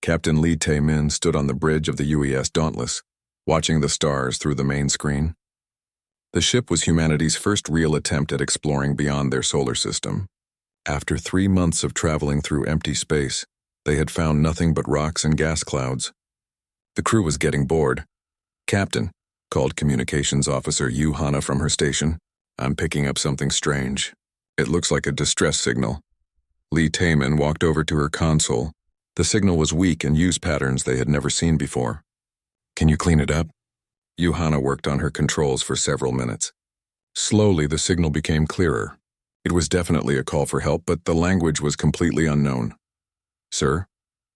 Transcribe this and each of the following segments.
Captain Lee Tae-min stood on the bridge of the UES Dauntless, watching the stars through the main screen. The ship was humanity's first real attempt at exploring beyond their solar system. After 3 months of traveling through empty space, they had found nothing but rocks and gas clouds. The crew was getting bored. "Captain," called communications officer Yu Hana from her station, "I'm picking up something strange. It looks like a distress signal." Lee Taemin walked over to her console. The signal was weak and used patterns they had never seen before. "Can you clean it up?" Yu Hana worked on her controls for several minutes. Slowly, the signal became clearer. It was definitely a call for help, but the language was completely unknown. "Sir,"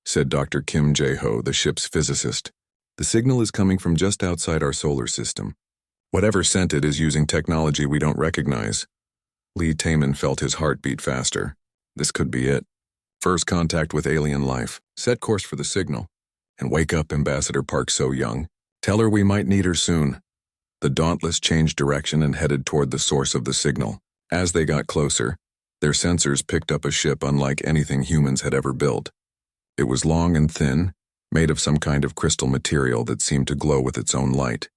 said Dr. Kim Jae-ho, the ship's physicist, "the signal is coming from just outside our solar system. Whatever sent it is using technology we don't recognize." Lee Taemin felt his heart beat faster. This could be it. First contact with alien life. Set course for the signal. And wake up Ambassador Park So-young. Tell her we might need her soon. The Dauntless changed direction and headed toward the source of the signal. As they got closer, their sensors picked up a ship unlike anything humans had ever built. It was long and thin, made of some kind of crystal material that seemed to glow with its own light.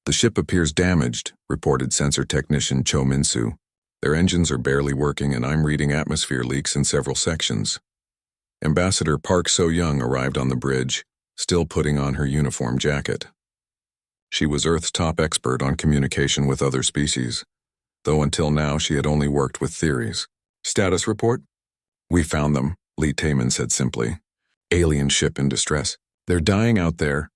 "The ship appears damaged," reported sensor technician Cho Min-soo. "Their engines are barely working and I'm reading atmosphere leaks in several sections." Ambassador Park So-young arrived on the bridge, still putting on her uniform jacket. She was Earth's top expert on communication with other species, though until now she had only worked with theories. "Status report?" "We found them," Lee Taemin said simply. "Alien ship in distress. They're dying out there."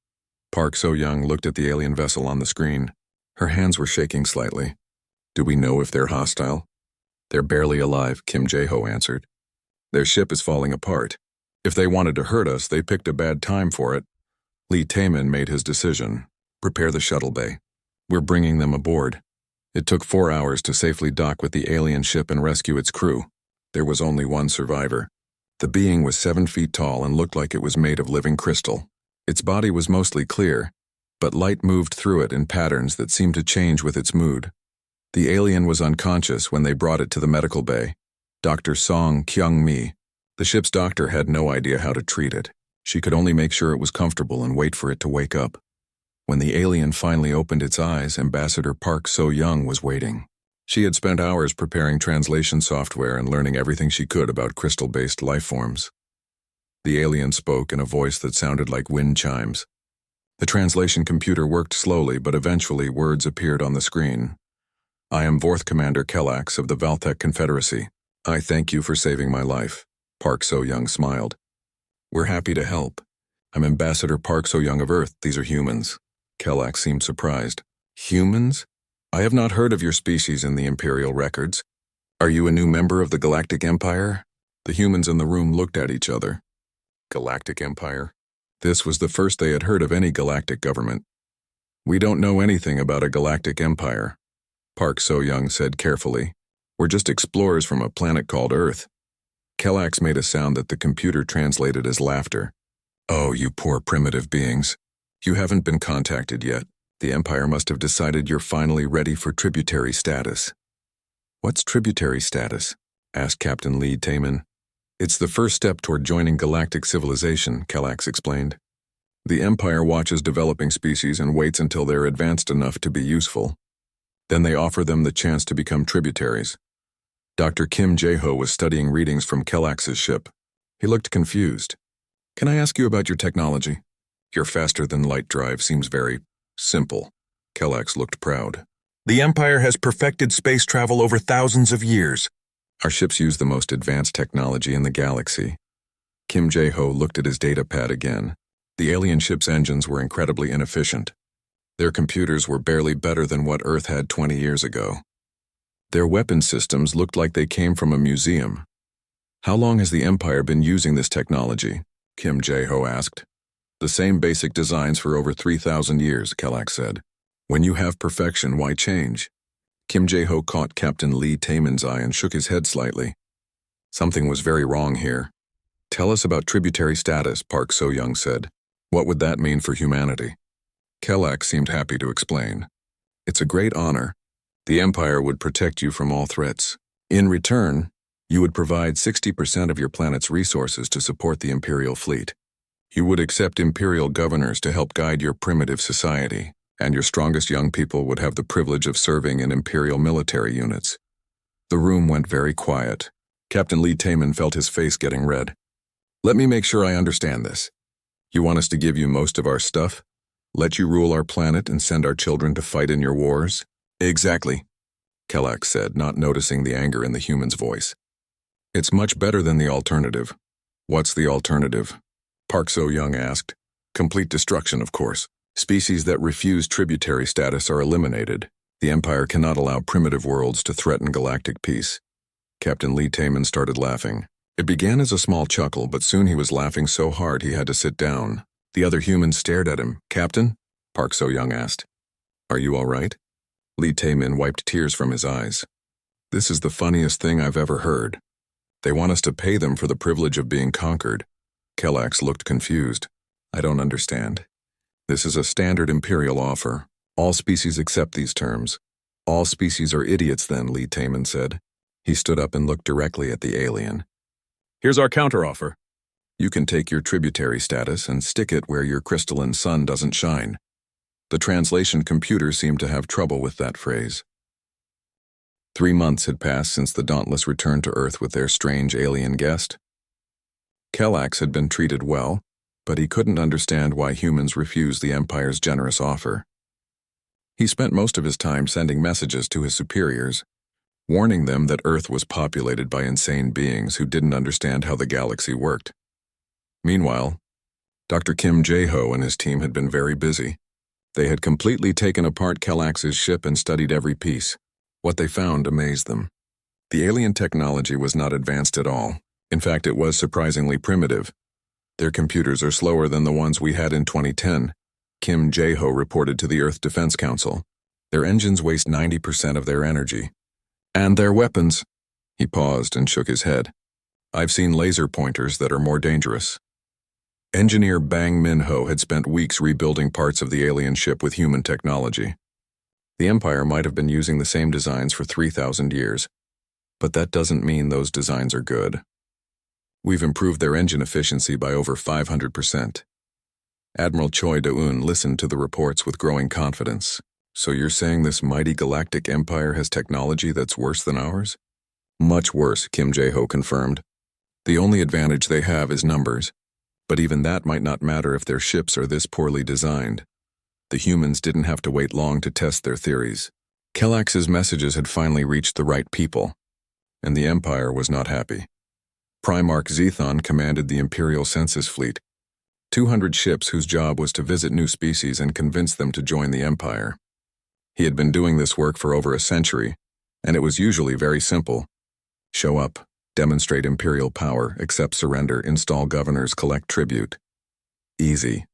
Park So-young looked at the alien vessel on the screen. Her hands were shaking slightly. "Do we know if they're hostile?" "They're barely alive," Kim Jae-ho answered. "Their ship is falling apart. If they wanted to hurt us, they picked a bad time for it." Lee Taemin made his decision. "Prepare the shuttle bay. We're bringing them aboard." It took 4 hours to safely dock with the alien ship and rescue its crew. There was only one survivor. The being was 7 feet tall and looked like it was made of living crystal. Its body was mostly clear, but light moved through it in patterns that seemed to change with its mood. The alien was unconscious when they brought it to the medical bay. Dr. Song Kyung-mi, the ship's doctor, had no idea how to treat it. She could only make sure it was comfortable and wait for it to wake up. When the alien finally opened its eyes, Ambassador Park So-young was waiting. She had spent hours preparing translation software and learning everything she could about crystal-based life forms. The alien spoke in a voice that sounded like wind chimes. The translation computer worked slowly, but eventually words appeared on the screen. "I am Vorth Commander Kellax of the Valtech Confederacy. I thank you for saving my life." Park So-young smiled. "We're happy to help. I'm Ambassador Park So-young of Earth. These are humans." Kellax seemed surprised. "Humans? I have not heard of your species in the Imperial records. Are you a new member of the Galactic Empire?" The humans in the room looked at each other. Galactic Empire? This was the first they had heard of any galactic government. "We don't know anything about a galactic empire," Park So-young said carefully. "We're just explorers from a planet called Earth." Kellax made a sound that the computer translated as laughter. "Oh, you poor primitive beings. You haven't been contacted yet. The Empire must have decided you're finally ready for tributary status." "What's tributary status?" asked Captain Lee Taemin. "It's the first step toward joining galactic civilization," Kellax explained. "The Empire watches developing species and waits until they're advanced enough to be useful. Then they offer them the chance to become tributaries." Dr. Kim Jae-ho was studying readings from Kellax's ship. He looked confused. "Can I ask you about your technology? Your faster-than-light drive seems very simple." Kellax looked proud. "The Empire has perfected space travel over thousands of years. Our ships use the most advanced technology in the galaxy." Kim Jae-ho looked at his data pad again. The alien ship's engines were incredibly inefficient. Their computers were barely better than what Earth had 20 years ago. Their weapon systems looked like they came from a museum. "How long has the Empire been using this technology?" Kim Jae-ho asked. "The same basic designs for over 3,000 years, Kellax said. "When you have perfection, why change?" Kim Jae-ho caught Captain Lee Taemin's eye and shook his head slightly. Something was very wrong here. "Tell us about tributary status," Park So-young said. "What would that mean for humanity?" Kellax seemed happy to explain. "It's a great honor. The Empire would protect you from all threats. In return, you would provide 60% of your planet's resources to support the Imperial fleet. You would accept imperial governors to help guide your primitive society, and your strongest young people would have the privilege of serving in imperial military units. The room went very quiet. Captain Lee Taman felt his face getting red. Let me make sure I understand this. You want us to give you most of our stuff? Let you rule our planet and send our children to fight in your wars? Exactly, Kelak said, not noticing the anger in the human's voice. It's much better than the alternative. What's the alternative? Park So-young asked. Complete destruction, of course. Species that refuse tributary status are eliminated. The Empire cannot allow primitive worlds to threaten galactic peace. Captain Lee Taman started laughing. It began as a small chuckle, but soon he was laughing so hard he had to sit down. The other humans stared at him. Captain? Park So-young asked. Are you all right? Lee Taman wiped tears from his eyes. This is the funniest thing I've ever heard. They want us to pay them for the privilege of being conquered. Kellax looked confused. I don't understand. This is a standard imperial offer. All species accept these terms. All species are idiots then, Lee Taman said. He stood up and looked directly at the alien. Here's our counteroffer. You can take your tributary status and stick it where your crystalline sun doesn't shine. The translation computer seemed to have trouble with that phrase. 3 months had passed since the Dauntless returned to Earth with their strange alien guest. Kellax had been treated well, but he couldn't understand why humans refused the Empire's generous offer. He spent most of his time sending messages to his superiors, warning them that Earth was populated by insane beings who didn't understand how the galaxy worked. Meanwhile, Dr. Kim Jae-ho and his team had been very busy. They had completely taken apart Kellax's ship and studied every piece. What they found amazed them. The alien technology was not advanced at all. In fact, it was surprisingly primitive. Their computers are slower than the ones we had in 2010, Kim Jae-ho reported to the Earth Defense Council. Their engines waste 90% of their energy. And their weapons. He paused and shook his head. I've seen laser pointers that are more dangerous. Engineer Bang Min-ho had spent weeks rebuilding parts of the alien ship with human technology. The Empire might have been using the same designs for 3,000 years, but that doesn't mean those designs are good. We've improved their engine efficiency by over 500%. Admiral Choi Do-eun listened to the reports with growing confidence. So you're saying this mighty galactic empire has technology that's worse than ours? Much worse, Kim Jae-ho confirmed. The only advantage they have is numbers, but even that might not matter if their ships are this poorly designed. The humans didn't have to wait long to test their theories. Kellax's messages had finally reached the right people, and the Empire was not happy. Primarch Zethon commanded the Imperial Census Fleet, 200 ships whose job was to visit new species and convince them to join the Empire. He had been doing this work for over a century, and it was usually very simple. Show up, demonstrate imperial power, accept surrender, install governors, collect tribute. Easy.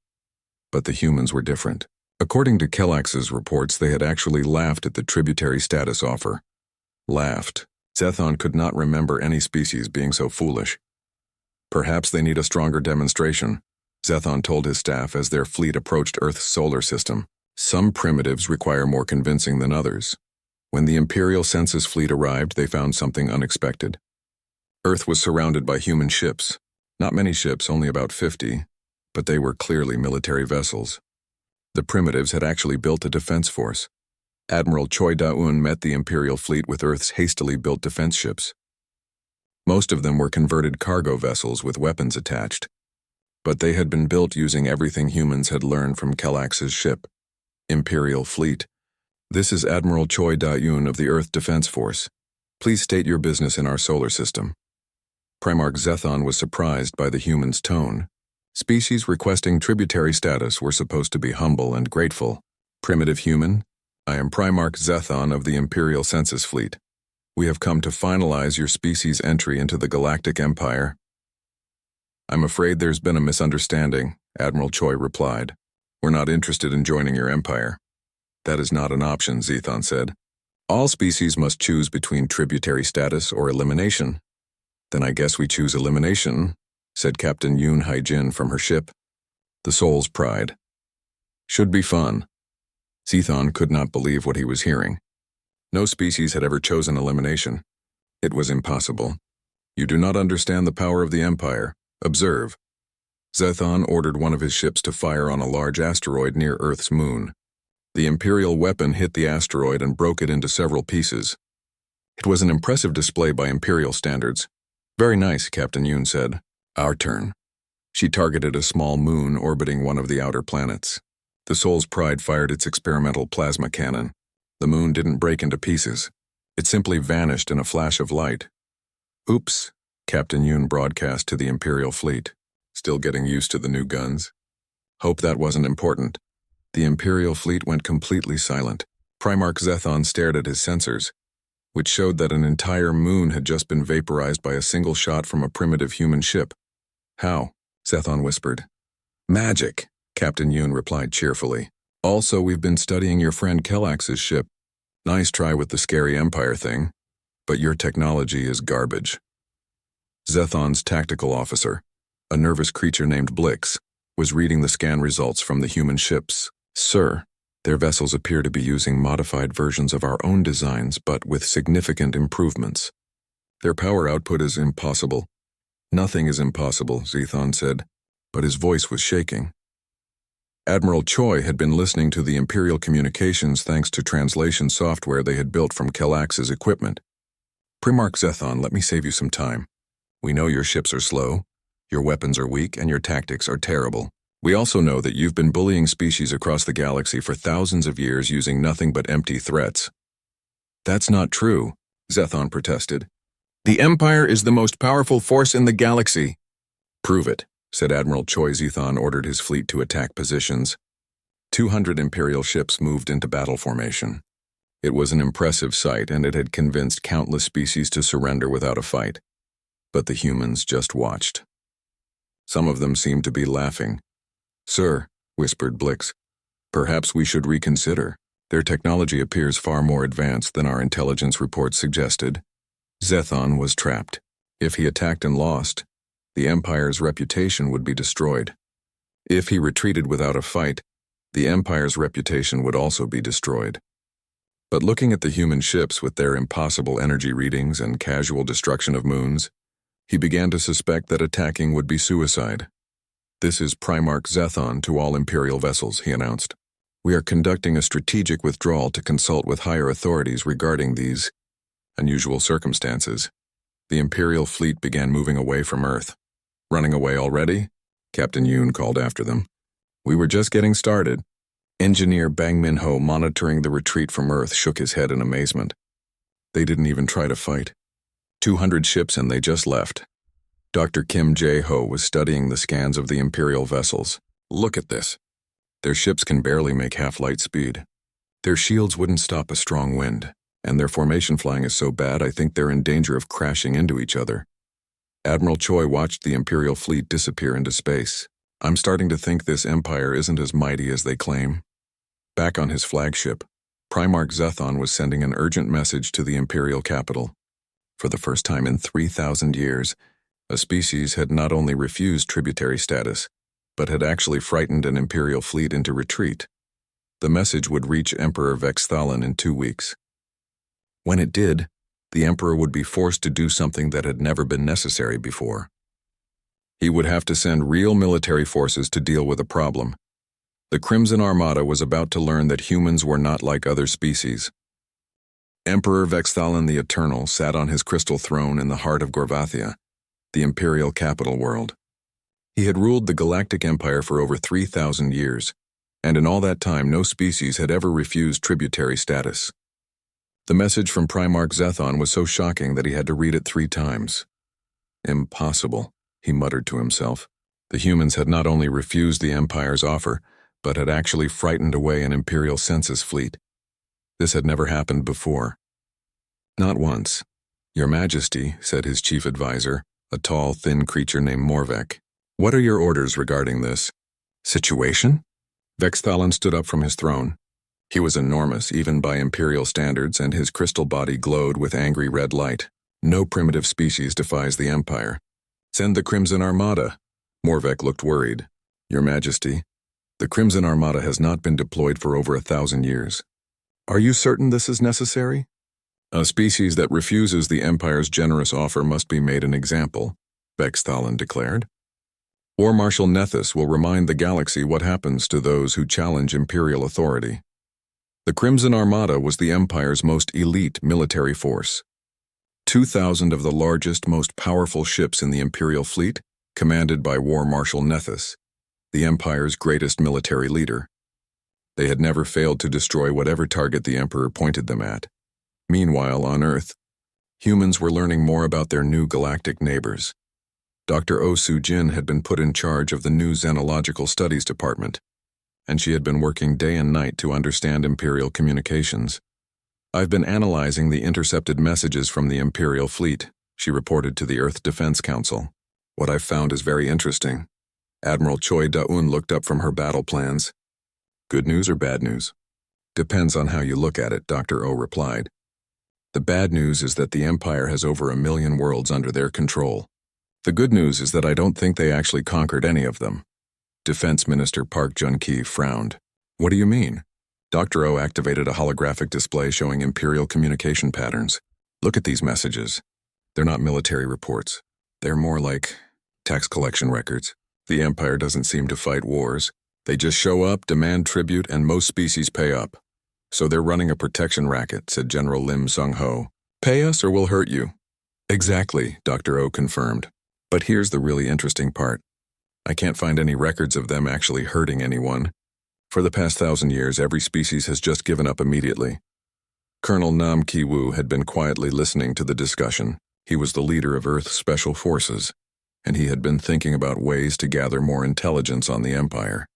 But the humans were different. According to Kellax's reports, they had actually laughed at the tributary status offer. Laughed. Zethon could not remember any species being so foolish. Perhaps they need a stronger demonstration, Zethon told his staff as their fleet approached Earth's solar system. Some primitives require more convincing than others. When the Imperial Census Fleet arrived, they found something unexpected. Earth was surrounded by human ships. Not many ships, only about 50, but they were clearly military vessels. The primitives had actually built a defense force. Admiral Choi Do-eun met the Imperial fleet with Earth's hastily built defense ships. Most of them were converted cargo vessels with weapons attached, but they had been built using everything humans had learned from Kellax's ship. Imperial Fleet. This is Admiral Choi Do-eun of the Earth Defense Force. Please state your business in our solar system. Primarch Zethon was surprised by the human's tone. Species requesting tributary status were supposed to be humble and grateful. Primitive human, I am Primarch Zethon of the Imperial Census Fleet. We have come to finalize your species' entry into the Galactic Empire. I'm afraid there's been a misunderstanding, Admiral Choi replied. We're not interested in joining your empire. That is not an option, Zethon said. All species must choose between tributary status or elimination. Then I guess we choose elimination, said Captain Yoon Hae-jin from her ship. The soul's pride. Should be fun. Zethon could not believe what he was hearing. No species had ever chosen elimination. It was impossible. You do not understand the power of the Empire. Observe. Zethon ordered one of his ships to fire on a large asteroid near Earth's moon. The Imperial weapon hit the asteroid and broke it into several pieces. It was an impressive display by Imperial standards. "Very nice," Captain Yoon said. "Our turn." She targeted a small moon orbiting one of the outer planets. The Soul's Pride fired its experimental plasma cannon. The moon didn't break into pieces. It simply vanished in a flash of light. "Oops," Captain Yoon broadcast to the Imperial fleet. "Still getting used to the new guns." "Hope that wasn't important." The Imperial fleet went completely silent. Primarch Zethon stared at his sensors, which showed that an entire moon had just been vaporized by a single shot from a primitive human ship. "How?" Zethon whispered. "Magic," Captain Yoon replied cheerfully. "Also, we've been studying your friend Kellax's ship. Nice try with the scary Empire thing, but your technology is garbage." Zethon's tactical officer, a nervous creature named Blix, was reading the scan results from the human ships. "Sir, their vessels appear to be using modified versions of our own designs, but with significant improvements. Their power output is impossible." "Nothing is impossible," Zethon said, but his voice was shaking. Admiral Choi had been listening to the Imperial communications thanks to translation software they had built from Kellax's equipment. "Primarch Zethon, let me save you some time. We know your ships are slow, your weapons are weak, and your tactics are terrible. We also know that you've been bullying species across the galaxy for thousands of years using nothing but empty threats." "That's not true," Zethon protested. "The Empire is the most powerful force in the galaxy." "Prove it," said Admiral Choi. Zethon ordered his fleet to attack positions. 200 Imperial ships moved into battle formation. It was an impressive sight, and it had convinced countless species to surrender without a fight. But the humans just watched. Some of them seemed to be laughing. "Sir," whispered Blix, "perhaps we should reconsider. Their technology appears far more advanced than our intelligence reports suggested." Zethon was trapped. If he attacked and lost, the Empire's reputation would be destroyed. If he retreated without a fight, the Empire's reputation would also be destroyed. But looking at the human ships with their impossible energy readings and casual destruction of moons, he began to suspect that attacking would be suicide. "This is Primarch Zethon to all Imperial vessels," he announced. "We are conducting a strategic withdrawal to consult with higher authorities regarding these unusual circumstances." The Imperial fleet began moving away from Earth. "Running away already?" Captain Yoon called after them. "We were just getting started." Engineer Bang Min-ho, monitoring the retreat from Earth, shook his head in amazement. "They didn't even try to fight. 200 ships and they just left." Dr. Kim Jae-ho was studying the scans of the Imperial vessels. "Look at this. Their ships can barely make half-light speed. Their shields wouldn't stop a strong wind, and their formation flying is so bad I think they're in danger of crashing into each other." Admiral Choi watched the Imperial fleet disappear into space. "I'm starting to think this Empire isn't as mighty as they claim." Back on his flagship, Primarch Zethon was sending an urgent message to the Imperial capital. For the first time in 3,000 years, a species had not only refused tributary status, but had actually frightened an Imperial fleet into retreat. The message would reach Emperor Vexthalin in 2 weeks. When it did, the Emperor would be forced to do something that had never been necessary before. He would have to send real military forces to deal with a problem. The Crimson Armada was about to learn that humans were not like other species. Emperor Vexthalin the Eternal sat on his crystal throne in the heart of Gorvathia, the Imperial capital world. He had ruled the Galactic Empire for over 3,000 years, and in all that time no species had ever refused tributary status. The message from Primarch Zethon was so shocking that he had to read it 3 times. "Impossible," he muttered to himself. The humans had not only refused the Empire's offer, but had actually frightened away an Imperial census fleet. This had never happened before. "Not once. Your Majesty," said his chief advisor, a tall, thin creature named Morvek. "What are your orders regarding this situation?" Vexthalin stood up from his throne. He was enormous, even by Imperial standards, and his crystal body glowed with angry red light. "No primitive species defies the Empire. Send the Crimson Armada." Morvek looked worried. "Your Majesty, the Crimson Armada has not been deployed for over 1,000 years. Are you certain this is necessary?" "A species that refuses the Empire's generous offer must be made an example," Vexthalin declared. War Marshal Nethys will remind the galaxy what happens to those who challenge Imperial authority. The Crimson Armada was the Empire's most elite military force. 2,000 of the largest, most powerful ships in the Imperial fleet, commanded by War Marshal Nethys, the Empire's greatest military leader. They had never failed to destroy whatever target the Emperor pointed them at. Meanwhile, on Earth, humans were learning more about their new galactic neighbors. Dr. Oh Soo-jin had been put in charge of the new Xenological Studies Department, and she had been working day and night to understand Imperial communications. "I've been analyzing the intercepted messages from the Imperial fleet," she reported to the Earth Defense Council. "What I've found is very interesting." Admiral Choi Da-un looked up from her battle plans. "Good news or bad news?" "Depends on how you look at it," Dr. Oh replied. "The bad news is that the Empire has over 1 million worlds under their control. The good news is that I don't think they actually conquered any of them." Defense Minister Park Jun-ki frowned. "What do you mean?" Dr. Oh activated a holographic display showing Imperial communication patterns. "Look at these messages. They're not military reports. They're more like tax collection records. The Empire doesn't seem to fight wars. They just show up, demand tribute, and most species pay up. So they're running a protection racket," said General Lim Sung-ho. "Pay us or we'll hurt you." "Exactly," Dr. Oh confirmed. "But here's the really interesting part. I can't find any records of them actually hurting anyone. For the past 1,000 years, every species has just given up immediately." Colonel Nam Ki-woo had been quietly listening to the discussion. He was the leader of Earth's Special Forces, and he had been thinking about ways to gather more intelligence on the Empire.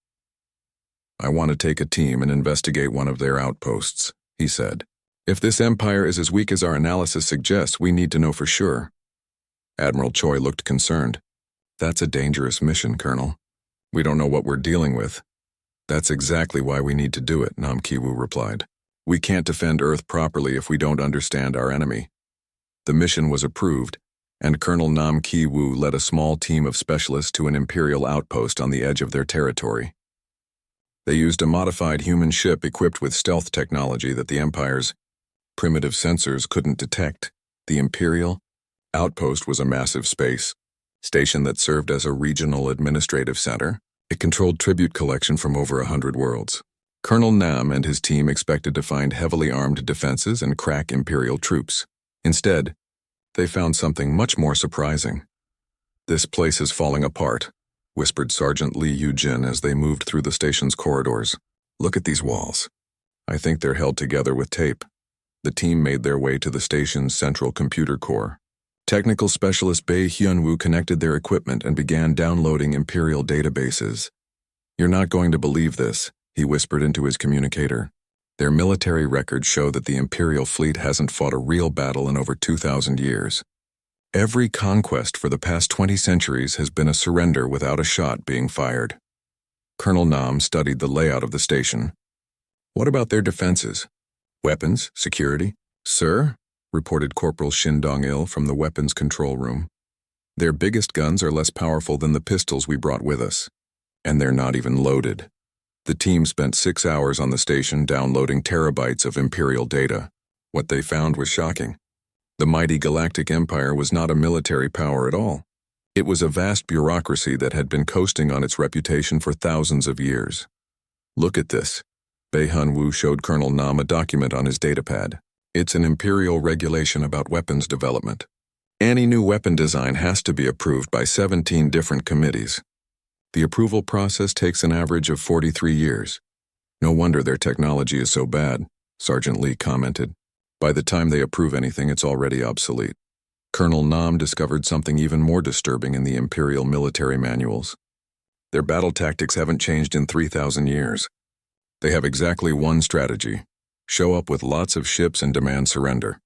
"I want to take a team and investigate one of their outposts," he said. "If this Empire is as weak as our analysis suggests, we need to know for sure." Admiral Choi looked concerned. "That's a dangerous mission, Colonel. We don't know what we're dealing with." "That's exactly why we need to do it," Nam Ki-woo replied. "We can't defend Earth properly if we don't understand our enemy." The mission was approved, and Colonel Nam Ki-woo led a small team of specialists to an Imperial outpost on the edge of their territory. They used a modified human ship equipped with stealth technology that the Empire's primitive sensors couldn't detect. The Imperial outpost was a massive space station that served as a regional administrative center. It controlled tribute collection from over 100 worlds. Colonel Nam and his team expected to find heavily armed defenses and crack Imperial troops. Instead, they found something much more surprising. "This place is falling apart," whispered Sergeant Lee Yu-jin as they moved through the station's corridors. "Look at these walls. I think they're held together with tape." The team made their way to the station's central computer core. Technical specialist Bae Hyun-woo connected their equipment and began downloading Imperial databases. "You're not going to believe this," he whispered into his communicator. "Their military records show that the Imperial fleet hasn't fought a real battle in over 2,000 years. Every conquest for the past 20 centuries has been a surrender without a shot being fired." Colonel Nam studied the layout of the station. "What about their defenses? Weapons? Security?" "Sir," reported Corporal Shin Dong-il from the weapons control room, "their biggest guns are less powerful than the pistols we brought with us. And they're not even loaded." The team spent 6 hours on the station downloading terabytes of Imperial data. What they found was shocking. The mighty Galactic Empire was not a military power at all. It was a vast bureaucracy that had been coasting on its reputation for thousands of years. "Look at this." Bae Hyun-woo showed Colonel Nam a document on his datapad. "It's an Imperial regulation about weapons development. Any new weapon design has to be approved by 17 different committees. The approval process takes an average of 43 years. No wonder their technology is so bad," Sergeant Lee commented. "By the time they approve anything, it's already obsolete." Colonel Nam discovered something even more disturbing in the Imperial military manuals. Their battle tactics haven't changed in 3,000 years. They have exactly one strategy: show up with lots of ships and demand surrender.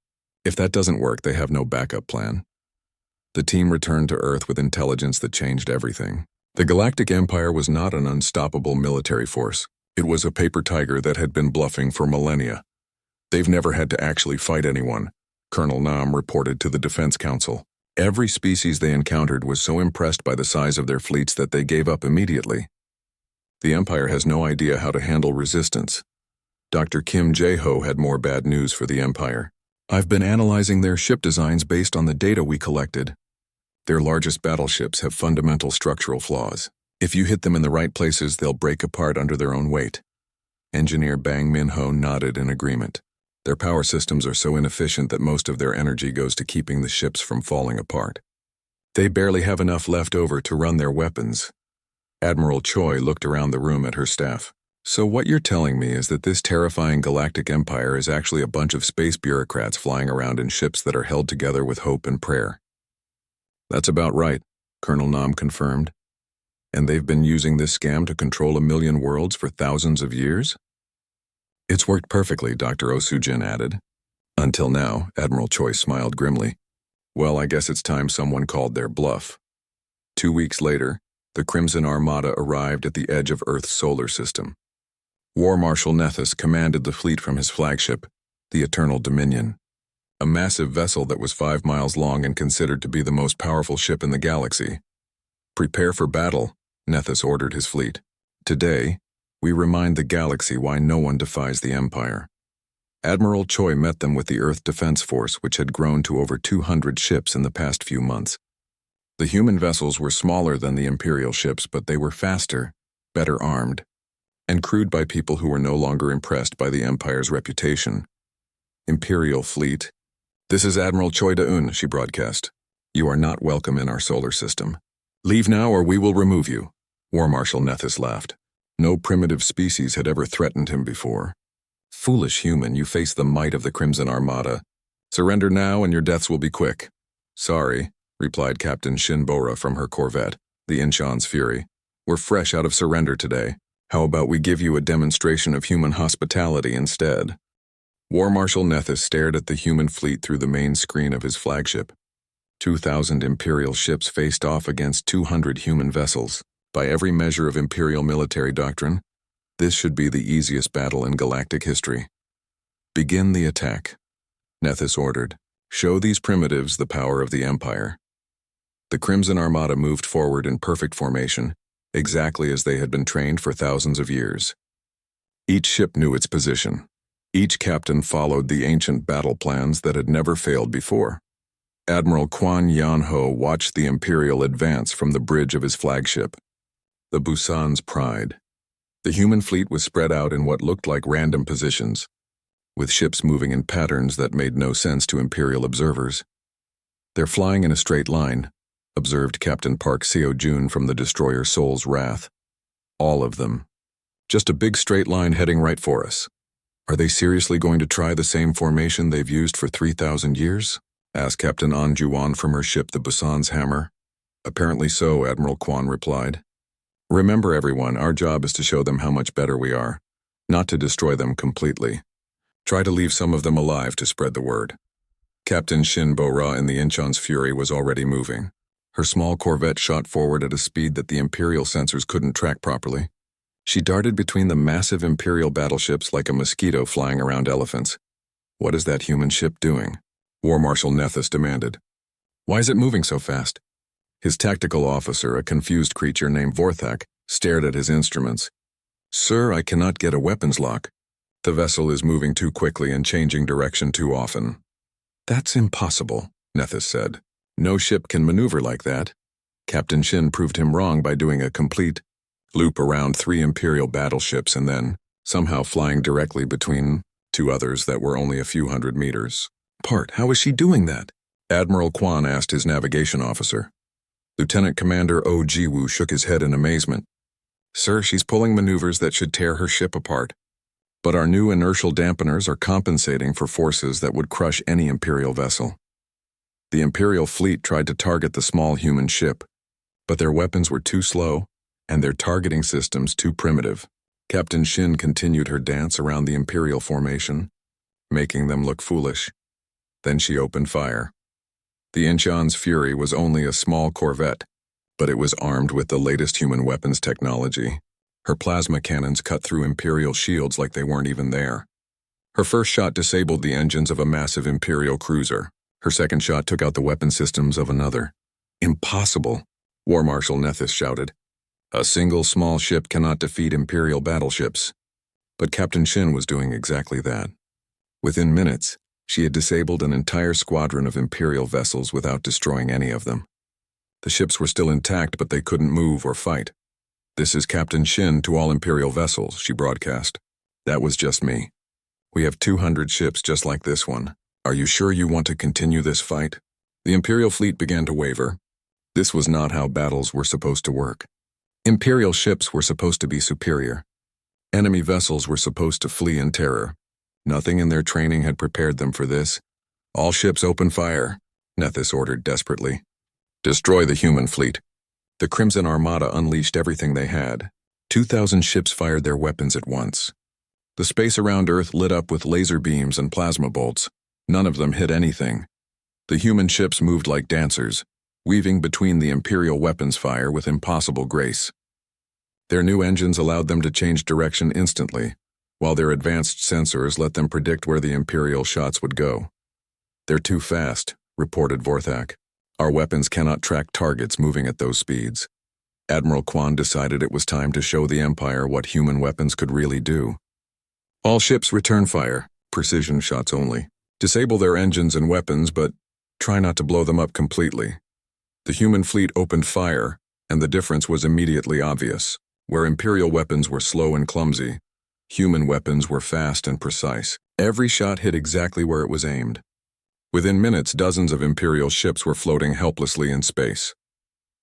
If that doesn't work, they have no backup plan. The team returned to Earth with intelligence that changed everything. The Galactic Empire was not an unstoppable military force. It was a paper tiger that had been bluffing for millennia. "They've never had to actually fight anyone," Colonel Nam reported to the Defense Council. "Every species they encountered was so impressed by the size of their fleets that they gave up immediately. The Empire has no idea how to handle resistance." Dr. Kim Jae-ho had more bad news for the Empire. "I've been analyzing their ship designs based on the data we collected. Their largest battleships have fundamental structural flaws. If you hit them in the right places, they'll break apart under their own weight. Engineer Bang Min-ho nodded in agreement. Their power systems are so inefficient that most of their energy goes to keeping the ships from falling apart. They barely have enough left over to run their weapons. Admiral Choi looked around the room at her staff. So what you're telling me is that this terrifying galactic empire is actually a bunch of space bureaucrats flying around in ships that are held together with hope and prayer. That's about right, Colonel Nam confirmed. And they've been using this scam to control 1 million worlds for thousands of years? It's worked perfectly, Dr. Osujin added. Until now, Admiral Choi smiled grimly. Well, I guess it's time someone called their bluff. 2 weeks later, the Crimson Armada arrived at the edge of Earth's solar system. War Marshal Nethys commanded the fleet from his flagship, the Eternal Dominion, a massive vessel that was 5 miles long and considered to be the most powerful ship in the galaxy. Prepare for battle, Nethys ordered his fleet. Today, we remind the galaxy why no one defies the Empire. Admiral Choi met them with the Earth Defense Force, which had grown to over 200 ships in the past few months. The human vessels were smaller than the Imperial ships, but they were faster, better armed, and crewed by people who were no longer impressed by the Empire's reputation. Imperial fleet. This is Admiral Choi Da-un, she broadcast. You are not welcome in our solar system. Leave now or we will remove you. War Marshal Nethys laughed. No primitive species had ever threatened him before. Foolish human, you face the might of the Crimson Armada. Surrender now and your deaths will be quick. Sorry, replied Captain Shin Bora from her corvette, the Inchan's Fury. We're fresh out of surrender today. How about we give you a demonstration of human hospitality instead? War Marshal Nethys stared at the human fleet through the main screen of his flagship. 2,000 Imperial ships faced off against 200 human vessels. By every measure of Imperial military doctrine, this should be the easiest battle in galactic history. Begin the attack, Nethys ordered. Show these primitives the power of the Empire. The Crimson Armada moved forward in perfect formation, exactly as they had been trained for thousands of years. Each ship knew its position. Each captain followed the ancient battle plans that had never failed before. Admiral Quan Yan-ho watched the Imperial advance from the bridge of his flagship, the Busan's Pride. The human fleet was spread out in what looked like random positions, with ships moving in patterns that made no sense to Imperial observers. They're flying in a straight line, observed Captain Park Seo-jun from the destroyer Soul's Wrath. All of them. Just a big straight line heading right for us. Are they seriously going to try the same formation they've used for 3,000 years? Asked Captain An Juan from her ship the Busan's Hammer. Apparently so, Admiral Quan replied. Remember everyone, our job is to show them how much better we are, not to destroy them completely. Try to leave some of them alive to spread the word. Captain Shin Bo-ra in the Inchan's Fury was already moving. Her small corvette shot forward at a speed that the Imperial sensors couldn't track properly. She darted between the massive Imperial battleships like a mosquito flying around elephants. What is that human ship doing? War Marshal Nethys demanded. Why is it moving so fast? His tactical officer, a confused creature named Vorthak, stared at his instruments. Sir, I cannot get a weapons lock. The vessel is moving too quickly and changing direction too often. That's impossible, Nethys said. No ship can maneuver like that. Captain Shin proved him wrong by doing a complete loop around 3 Imperial battleships and then somehow flying directly between 2 others that were only a few hundred meters apart. How is she doing that? Admiral Quan asked his navigation officer. Lieutenant Commander Oh Ji-woo shook his head in amazement. Sir, she's pulling maneuvers that should tear her ship apart. But our new inertial dampeners are compensating for forces that would crush any Imperial vessel. The Imperial fleet tried to target the small human ship, but their weapons were too slow and their targeting systems too primitive. Captain Shin continued her dance around the Imperial formation, making them look foolish. Then she opened fire. The Inchan's Fury was only a small corvette, but it was armed with the latest human weapons technology. Her plasma cannons cut through Imperial shields like they weren't even there. Her first shot disabled the engines of a massive Imperial cruiser. Her second shot took out the weapon systems of another. Impossible, War Marshal Nethys shouted. A single small ship cannot defeat Imperial battleships. But Captain Shin was doing exactly that. Within minutes, she had disabled an entire squadron of Imperial vessels without destroying any of them. The ships were still intact, but they couldn't move or fight. "This is Captain Shin to all Imperial vessels," she broadcast. That was just me. "We have 200 ships just like this one. Are you sure you want to continue this fight?" The Imperial fleet began to waver. This was not how battles were supposed to work. Imperial ships were supposed to be superior. Enemy vessels were supposed to flee in terror. Nothing in their training had prepared them for this. "All ships open fire," Nethys ordered desperately. "Destroy the human fleet." The Crimson Armada unleashed everything they had. 2,000 ships fired their weapons at once. The space around Earth lit up with laser beams and plasma bolts. None of them hit anything. The human ships moved like dancers, weaving between the Imperial weapons fire with impossible grace. Their new engines allowed them to change direction instantly, while their advanced sensors let them predict where the Imperial shots would go. "They're too fast," reported Vorthak. "Our weapons cannot track targets moving at those speeds." Admiral Quan decided it was time to show the Empire what human weapons could really do. "All ships return fire, precision shots only. Disable their engines and weapons, but try not to blow them up completely." The human fleet opened fire, and the difference was immediately obvious. Where Imperial weapons were slow and clumsy, human weapons were fast and precise. Every shot hit exactly where it was aimed. Within minutes, dozens of Imperial ships were floating helplessly in space.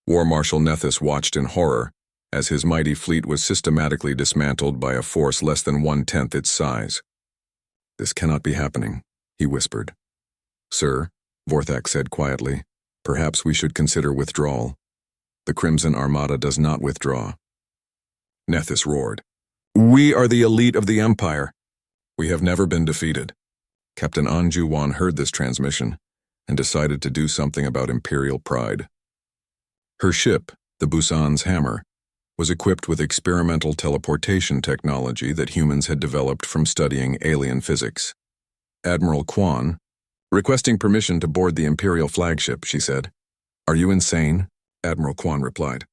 War Marshal Nethys watched in horror as his mighty fleet was systematically dismantled by a force less than 1/10 its size. "This cannot be happening," he whispered. "Sir," Vorthak said quietly, "perhaps we should consider withdrawal." "The Crimson Armada does not withdraw." Nethys roared. "We are the elite of the Empire. We have never been defeated." Captain An Juwan heard this transmission and decided to do something about Imperial pride. Her ship, the Busan's Hammer, was equipped with experimental teleportation technology that humans had developed from studying alien physics. Admiral Quan, "Requesting permission to board the Imperial flagship," she said. "Are you insane?" Admiral Quan replied.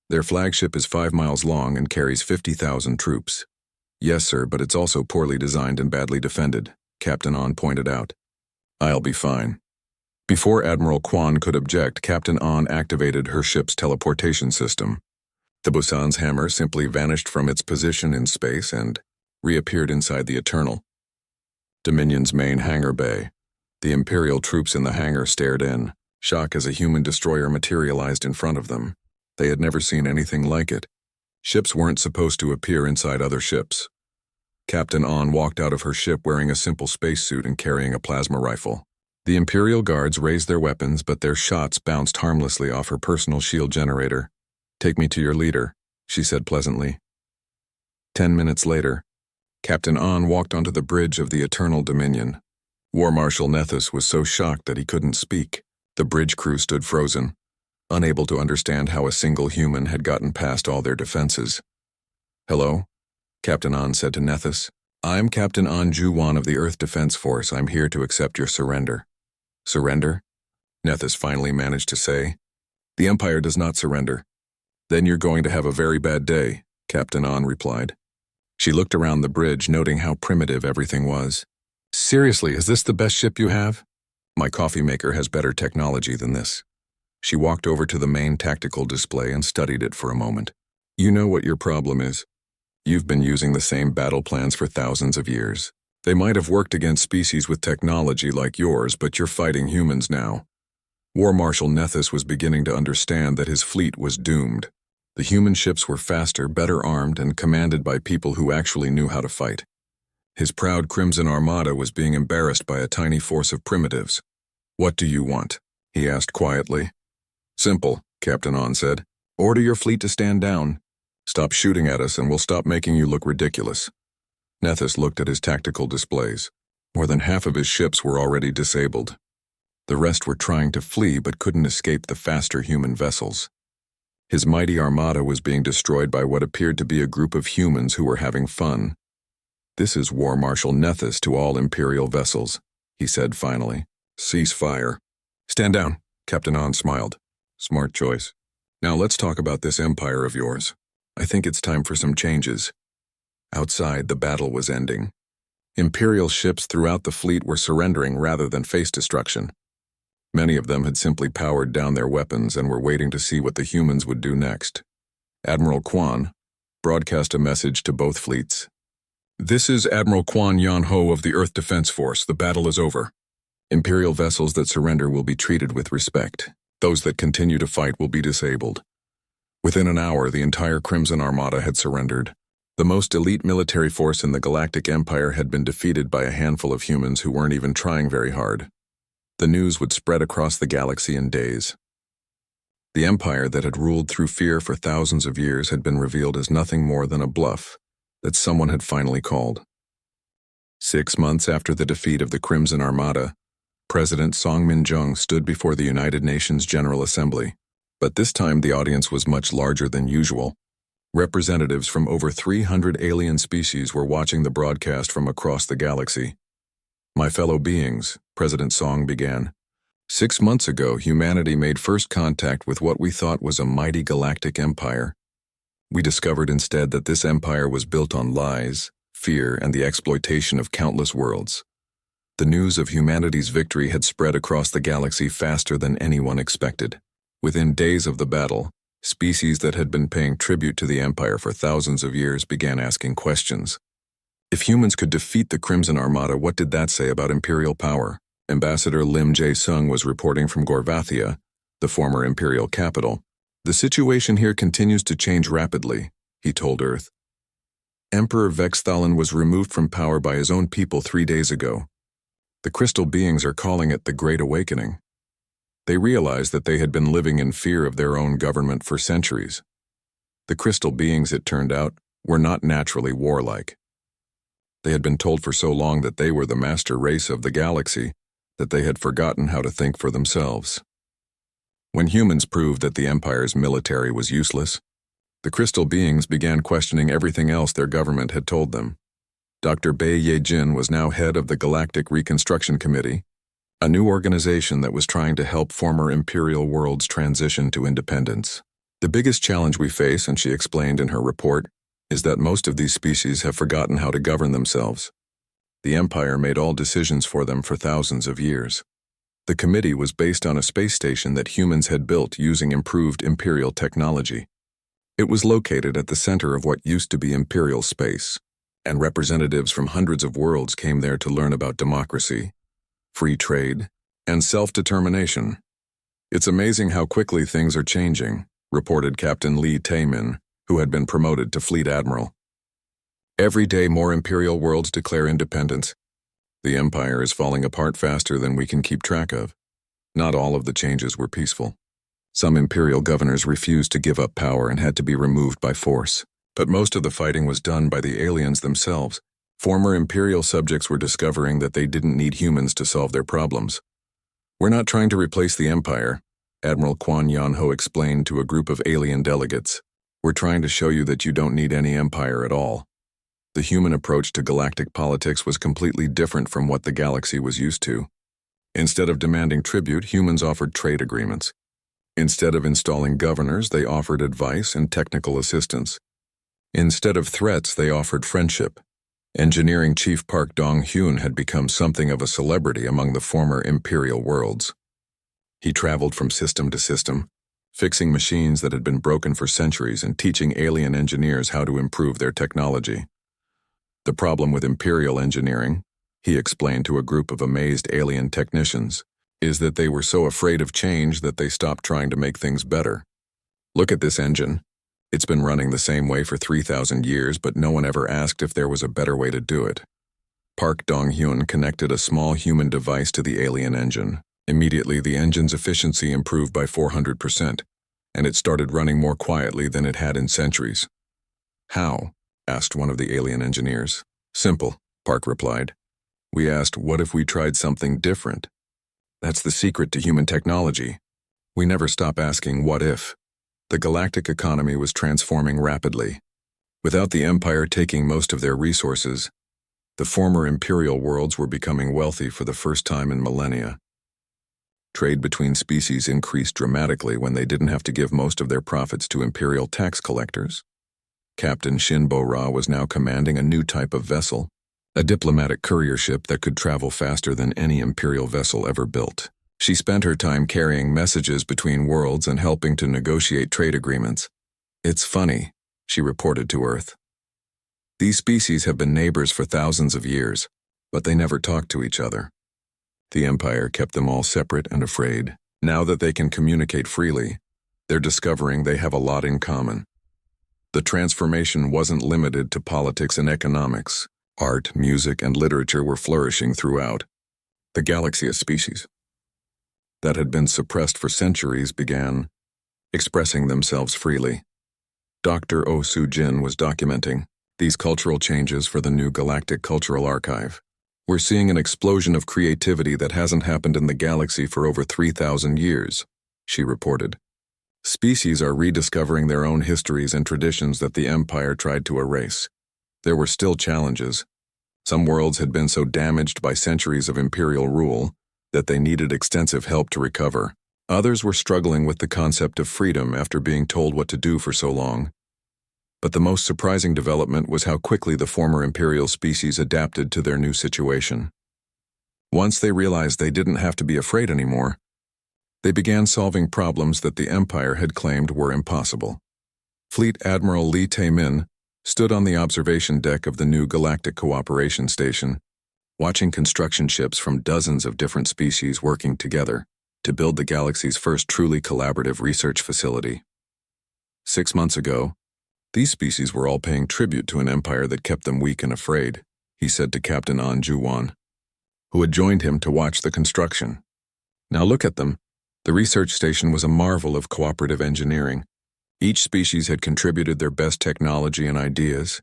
"Their flagship is 5 miles long and carries 50,000 troops." "Yes, sir, but it's also poorly designed and badly defended," Captain An pointed out. "I'll be fine." Before Admiral Quan could object, Captain An activated her ship's teleportation system. The Busan's Hammer simply vanished from its position in space and reappeared inside the Eternal. Dominion's main hangar bay. The Imperial troops in the hangar stared in, shock as a human destroyer materialized in front of them. They had never seen anything like it. Ships weren't supposed to appear inside other ships. Captain An walked out of her ship wearing a simple spacesuit and carrying a plasma rifle. The Imperial guards raised their weapons, but their shots bounced harmlessly off her personal shield generator. "Take me to your leader," she said pleasantly. 10 minutes later, Captain An walked onto the bridge of the Eternal Dominion. War Marshal Nethys was so shocked that he couldn't speak. The bridge crew stood frozen, unable to understand how a single human had gotten past all their defenses. "Hello?" Captain An said to Nethys. "I'm Captain An Juwan of the Earth Defense Force. I'm here to accept your surrender." "Surrender?" Nethys finally managed to say. "The Empire does not surrender." "Then you're going to have a very bad day," Captain An replied. She looked around the bridge, noting how primitive everything was. "Seriously, is this the best ship you have?" "My coffee maker has better technology than this." She walked over to the main tactical display and studied it for a moment. "You know what your problem is. You've been using the same battle plans for thousands of years. They might have worked against species with technology like yours, but you're fighting humans now." War Marshal Nethys was beginning to understand that his fleet was doomed. The human ships were faster, better armed, and commanded by people who actually knew how to fight. His proud Crimson Armada was being embarrassed by a tiny force of primitives. "What do you want?" he asked quietly. "Simple," Captain An said. "Order your fleet to stand down. Stop shooting at us and we'll stop making you look ridiculous." Nethys looked at his tactical displays. More than half of his ships were already disabled. The rest were trying to flee but couldn't escape the faster human vessels. His mighty armada was being destroyed by what appeared to be a group of humans who were having fun. "This is War Marshal Nethys to all Imperial vessels," he said finally. "Cease fire." "Stand down," Captain An smiled. "Smart choice. Now let's talk about this empire of yours. I think it's time for some changes." Outside, the battle was ending. Imperial ships throughout the fleet were surrendering rather than face destruction. Many of them had simply powered down their weapons and were waiting to see what the humans would do next. Admiral Quan broadcast a message to both fleets. "This is Admiral Quan Yan Ho of the Earth Defense Force. The battle is over. Imperial vessels that surrender will be treated with respect. Those that continue to fight will be disabled." Within an hour, the entire Crimson Armada had surrendered. The most elite military force in the Galactic Empire had been defeated by a handful of humans who weren't even trying very hard. The news would spread across the galaxy in days. The empire that had ruled through fear for thousands of years had been revealed as nothing more than a bluff that someone had finally called. 6 months after the defeat of the Crimson Armada, President Song Min-jung stood before the United Nations General Assembly. But this time the audience was much larger than usual. Representatives from over 300 alien species were watching the broadcast from across the galaxy. "My fellow beings," President Song began, "6 months ago, humanity made first contact with what we thought was a mighty galactic empire. We discovered instead that this empire was built on lies, fear, and the exploitation of countless worlds. The news of humanity's victory had spread across the galaxy faster than anyone expected. Within days of the battle, species that had been paying tribute to the empire for thousands of years began asking questions. If humans could defeat the Crimson Armada, what did that say about imperial power?" Ambassador Lim Jae-sung was reporting from Gorvathia, the former imperial capital. "The situation here continues to change rapidly," he told Earth. "Emperor Vexthalin was removed from power by his own people 3 days ago. The crystal beings are calling it the Great Awakening. They realized that they had been living in fear of their own government for centuries. The crystal beings, it turned out, were not naturally warlike. They had been told for so long that they were the master race of the galaxy that they had forgotten how to think for themselves. When humans proved that the Empire's military was useless, the crystal beings began questioning everything else their government had told them. Dr. Bai Ye-jin was now head of the Galactic Reconstruction Committee, a new organization that was trying to help former imperial worlds transition to independence. "The biggest challenge we face," and she explained in her report, "is that most of these species have forgotten how to govern themselves. The Empire made all decisions for them for thousands of years. The committee was based on a space station that humans had built using improved imperial technology. It was located at the center of what used to be imperial space, and representatives from hundreds of worlds came there to learn about democracy, free trade, and self-determination. It's amazing how quickly things are changing," reported Captain Lee Tae-min, who had been promoted to Fleet Admiral. "Every day more imperial worlds declare independence. The Empire is falling apart faster than we can keep track of. Not all of the changes were peaceful. Some imperial governors refused to give up power and had to be removed by force. But most of the fighting was done by the aliens themselves. Former imperial subjects were discovering that they didn't need humans to solve their problems. We're not trying to replace the Empire," Admiral Quan Yan Ho explained to a group of alien delegates. "We're trying to show you that you don't need any empire at all." The human approach to galactic politics was completely different from what the galaxy was used to. Instead of demanding tribute, humans offered trade agreements. Instead of installing governors, they offered advice and technical assistance. Instead of threats, they offered friendship. Engineering Chief Park Dong-hyun had become something of a celebrity among the former imperial worlds. He traveled from system to system, fixing machines that had been broken for centuries and teaching alien engineers how to improve their technology. "The problem with imperial engineering," he explained to a group of amazed alien technicians, "is that they were so afraid of change that they stopped trying to make things better. Look at this engine. It's been running the same way for 3,000 years, but no one ever asked if there was a better way to do it." Park Dong-hyun connected a small human device to the alien engine. Immediately, the engine's efficiency improved by 400%, and it started running more quietly than it had in centuries. "How?" asked one of the alien engineers. "Simple," Park replied. "We asked, what if we tried something different? That's the secret to human technology. We never stop asking, what if?" The galactic economy was transforming rapidly. Without the Empire taking most of their resources, the former imperial worlds were becoming wealthy for the first time in millennia. Trade between species increased dramatically when they didn't have to give most of their profits to imperial tax collectors. Captain Shin Bo-ra was now commanding a new type of vessel, a diplomatic courier ship that could travel faster than any imperial vessel ever built. She spent her time carrying messages between worlds and helping to negotiate trade agreements. "It's funny," she reported to Earth. "These species have been neighbors for thousands of years, but they never talk to each other. The Empire kept them all separate and afraid. Now that they can communicate freely, they're discovering they have a lot in common." The transformation wasn't limited to politics and economics. Art, music, and literature were flourishing throughout. The galaxy of species that had been suppressed for centuries began expressing themselves freely. Dr. Oh Soo-jin was documenting these cultural changes for the new Galactic Cultural Archive. "We're seeing an explosion of creativity that hasn't happened in the galaxy for over 3,000 years, she reported. Species are rediscovering their own histories and traditions that the Empire tried to erase. There were still challenges. Some worlds had been so damaged by centuries of imperial rule that they needed extensive help to recover. Others were struggling with the concept of freedom after being told what to do for so long. But the most surprising development was how quickly the former imperial species adapted to their new situation. Once they realized they didn't have to be afraid anymore, they began solving problems that the Empire had claimed were impossible. Fleet Admiral Lee Tae-min stood on the observation deck of the new Galactic Cooperation Station, watching construction ships from dozens of different species working together to build the galaxy's first truly collaborative research facility. 6 months ago, these species were all paying tribute to an empire that kept them weak and afraid, he said to Captain An Ju-won, who had joined him to watch the construction. Now look at them. The research station was a marvel of cooperative engineering. Each species had contributed their best technology and ideas,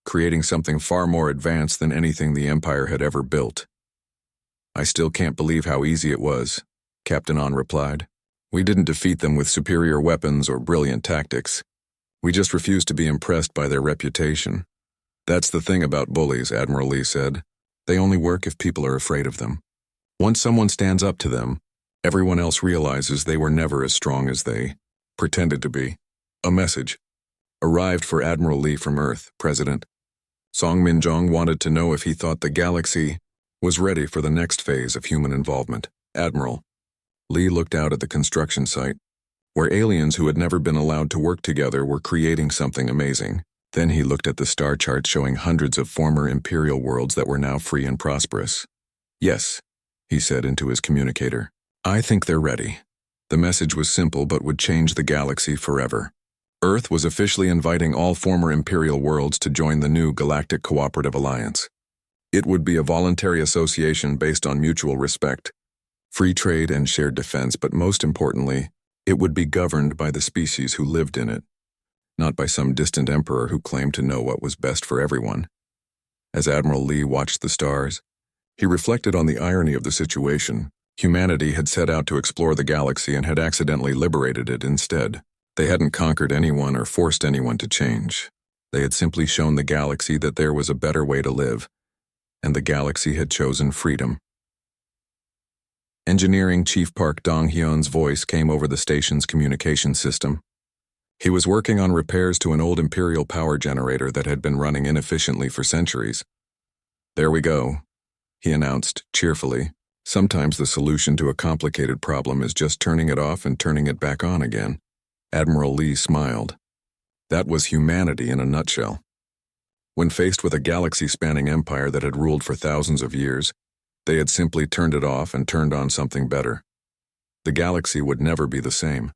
creating something far more advanced than anything the Empire had ever built. "I still can't believe how easy it was," Captain An replied. "We didn't defeat them with superior weapons or brilliant tactics. We just refused to be impressed by their reputation. That's the thing about bullies," Admiral Lee said. "They only work if people are afraid of them. Once someone stands up to them, everyone else realizes they were never as strong as they pretended to be." A message arrived for Admiral Lee from Earth. President Song Min-jong wanted to know if he thought the galaxy was ready for the next phase of human involvement. Admiral Lee looked out at the construction site, where aliens who had never been allowed to work together were creating something amazing. Then he looked at the star chart showing hundreds of former imperial worlds that were now free and prosperous. "Yes," he said into his communicator. "I think they're ready." The message was simple but would change the galaxy forever. Earth was officially inviting all former imperial worlds to join the new Galactic Cooperative Alliance. It would be a voluntary association based on mutual respect, free trade, and shared defense, but most importantly, it would be governed by the species who lived in it, not by some distant emperor who claimed to know what was best for everyone. As Admiral Lee watched the stars, he reflected on the irony of the situation. Humanity had set out to explore the galaxy and had accidentally liberated it instead. They hadn't conquered anyone or forced anyone to change. They had simply shown the galaxy that there was a better way to live, and the galaxy had chosen freedom. Engineering Chief Park Dong-hyun's voice came over the station's communication system. He was working on repairs to an old imperial power generator that had been running inefficiently for centuries. "There we go," he announced cheerfully. Sometimes the solution to a complicated problem is just turning it off and turning it back on again. Admiral Lee smiled. That was humanity in a nutshell. When faced with a galaxy-spanning empire that had ruled for thousands of years, they had simply turned it off and turned on something better. The galaxy would never be the same.